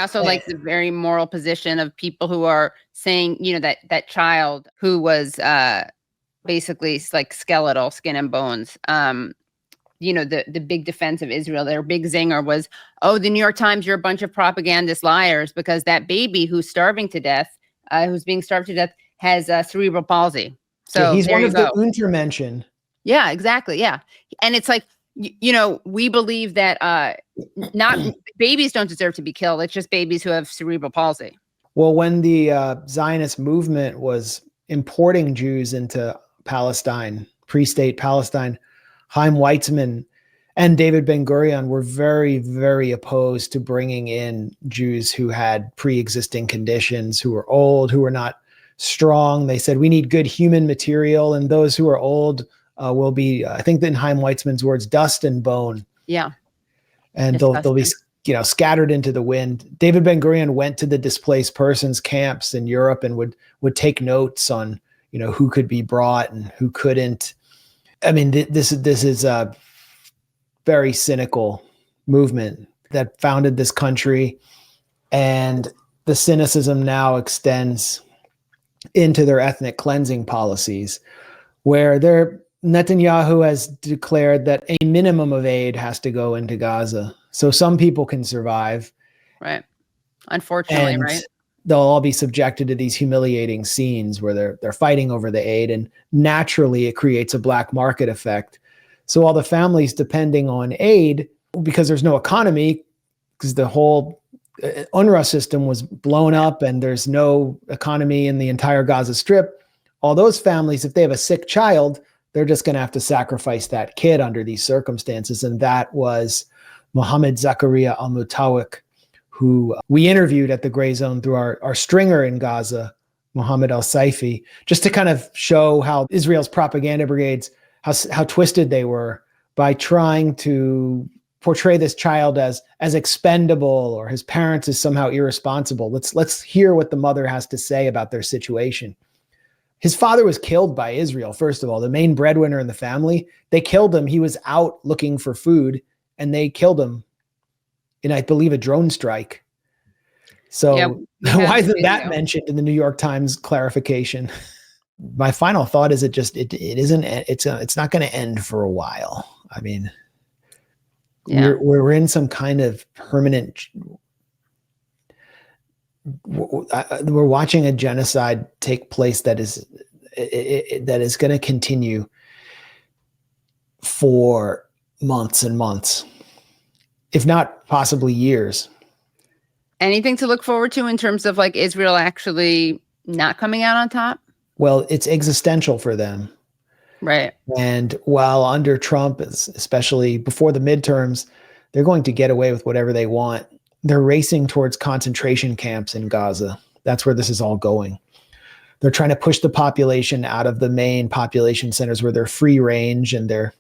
also like the very moral position of people who are saying, that child who was basically like skeletal, skin and bones. The big defense of Israel, their big zinger was, oh, the New York Times, you're a bunch of propagandist liars, because that baby who's starving to death, who's being starved to death, has cerebral palsy. So he's one of the Untermenschen. Yeah, exactly. Yeah. And it's like, we believe that not babies don't deserve to be killed. It's just babies who have cerebral palsy. Well, when the Zionist movement was importing Jews into Palestine, pre-state Palestine, Chaim Weizmann and David Ben-Gurion were very, very opposed to bringing in Jews who had pre-existing conditions, who were old, who were not strong. They said, we need good human material, and those who are old will be, I think in Chaim Weizmann's words, dust and bone. Yeah. And they'll be scattered into the wind. David Ben-Gurion went to the displaced persons camps in Europe and would take notes on, who could be brought and who couldn't. I mean, this is a very cynical movement that founded this country, and the cynicism now extends into their ethnic cleansing policies, where Netanyahu has declared that a minimum of aid has to go into Gaza, so some people can survive. Right. Unfortunately, right. They'll all be subjected to these humiliating scenes where they're fighting over the aid, and naturally it creates a black market effect. So all the families depending on aid, because there's no economy, because the whole UNRWA system was blown up and there's no economy in the entire Gaza Strip, all those families, if they have a sick child, they're just going to have to sacrifice that kid under these circumstances. And that was Mohammed Zakaria al-Mutawik, who we interviewed at the Gray Zone through our stringer in Gaza, Mohammed al-Saifi, just to kind of show how Israel's propaganda brigades, how twisted they were by trying to portray this child as expendable, or his parents as somehow irresponsible. Let's hear what the mother has to say about their situation. His father was killed by Israel, first of all, the main breadwinner in the family. They killed him. He was out looking for food, and they killed him in, I believe, a drone strike. So why isn't that mentioned in the New York Times clarification? My final thought is it's not going to end for a while. I mean, we're in some kind of permanent, we're watching a genocide take place that is going to continue for months and months, if not possibly years. Anything to look forward to in terms of like Israel actually not coming out on top? Well, it's existential for them. Right. And while under Trump, especially before the midterms, they're going to get away with whatever they want. They're racing towards concentration camps in Gaza. That's where this is all going. They're trying to push the population out of the main population centers where they're free range, and there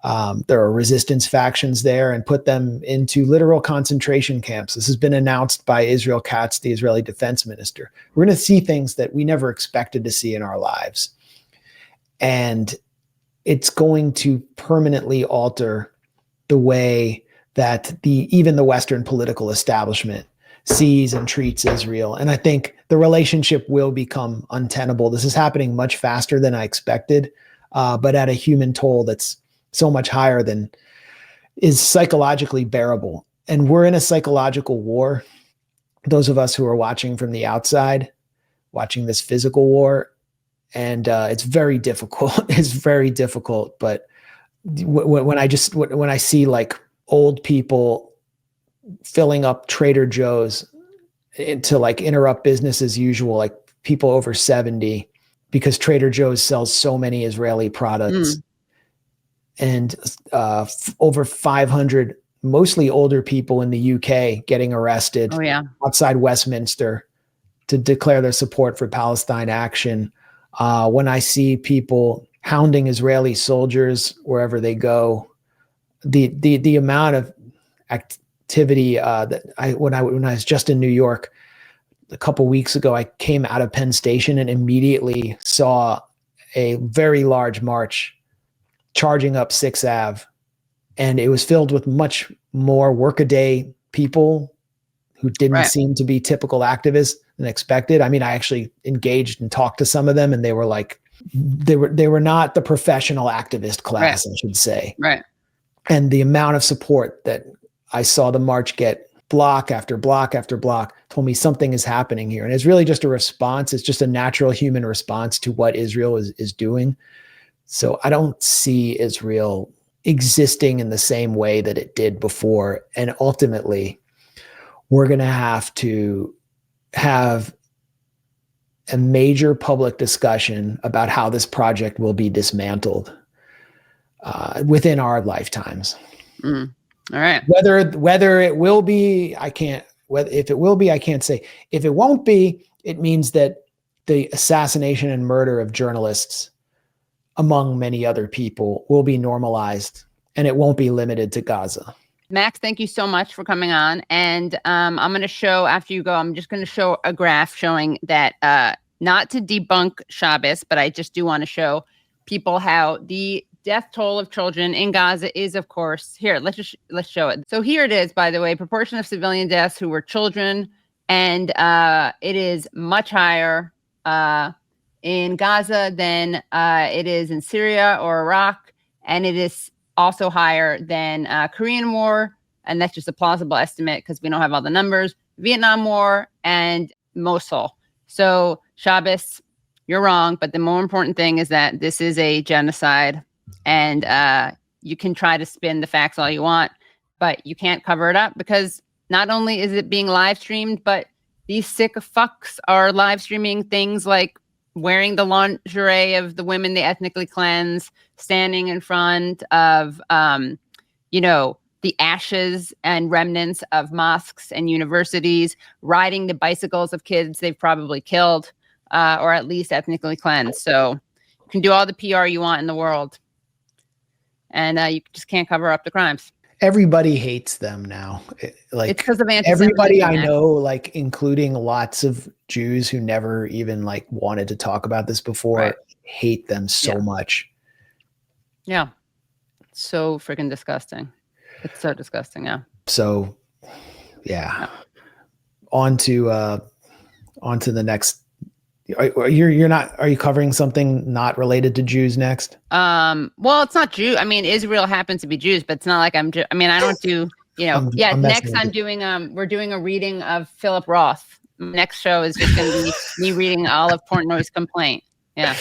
are resistance factions there, and put them into literal concentration camps. This has been announced by Israel Katz, the Israeli defense minister. We're going to see things that we never expected to see in our lives. And it's going to permanently alter the way that even the Western political establishment sees and treats Israel. And I think the relationship will become untenable. This is happening much faster than I expected, but at a human toll that's so much higher than is psychologically bearable. And we're in a psychological war. Those of us who are watching from the outside, watching this physical war, and it's very difficult. It's very difficult. But when I see like old people filling up Trader Joe's to like interrupt business as usual, like people over 70, because Trader Joe's sells so many Israeli products, and over 500, mostly older people in the UK getting arrested outside Westminster to declare their support for Palestine action. When I see people hounding Israeli soldiers wherever they go, the amount of activity when I was just in New York a couple weeks ago, I came out of Penn Station and immediately saw a very large march charging up 6th Ave, and it was filled with much more workaday people who didn't Right. seem to be typical activists and expected. I mean, I actually engaged and talked to some of them, and they were like, they were not the professional activist class, Right. I should say. Right. And the amount of support that I saw the march get, block after block after block, told me something is happening here. And it's really just a response. It's just a natural human response to what Israel is doing. So I don't see Israel existing in the same way that it did before. And ultimately, we're going to have a major public discussion about how this project will be dismantled within our lifetimes. Mm. All right. Whether it will be, I can't. If it will be, I can't say. If it won't be, it means that the assassination and murder of journalists, among many other people, will be normalized, and it won't be limited to Gaza. Max, thank you so much for coming on. And I'm going to show, after you go, I'm just going to show a graph showing that, not to debunk Shabbos, but I just do want to show people how the death toll of children in Gaza is, of course, here. Let's show it. So here it is, by the way, proportion of civilian deaths who were children. And it is much higher in Gaza than it is in Syria or Iraq. And it is also higher than Korean War, and that's just a plausible estimate because we don't have all the numbers, Vietnam War, and Mosul. So Shabbos, you're wrong, but the more important thing is that this is a genocide, and you can try to spin the facts all you want, but you can't cover it up because not only is it being live streamed, but these sick fucks are live streaming things like wearing the lingerie of the women they ethnically cleanse, standing in front of, the ashes and remnants of mosques and universities, riding the bicycles of kids they've probably killed, or at least ethnically cleansed. So you can do all the PR you want in the world, and you just can't cover up the crimes. Everybody hates them now. Like, it's because of everybody I anti-Semitism. know, like including lots of Jews who never even like wanted to talk about this before, Right. hate them so much. Yeah. So freaking disgusting. It's so disgusting. Yeah. So yeah. On to the next. Are you covering something not related to Jews next? Well, it's not Jew. I mean, Israel happens to be Jews, but it's not like I don't do, I'm next I'm doing, we're doing a reading of Philip Roth. Next show is just going to be me reading Olive Portnoy's complaint. Yeah.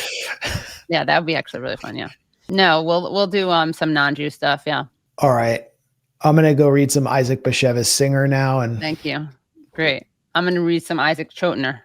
Yeah. That would be actually really fun. Yeah. No, we'll do, some non-Jew stuff. Yeah. All right. I'm going to go read some Isaac Bashevis Singer now. And thank you. Great. I'm going to read some Isaac Chotiner.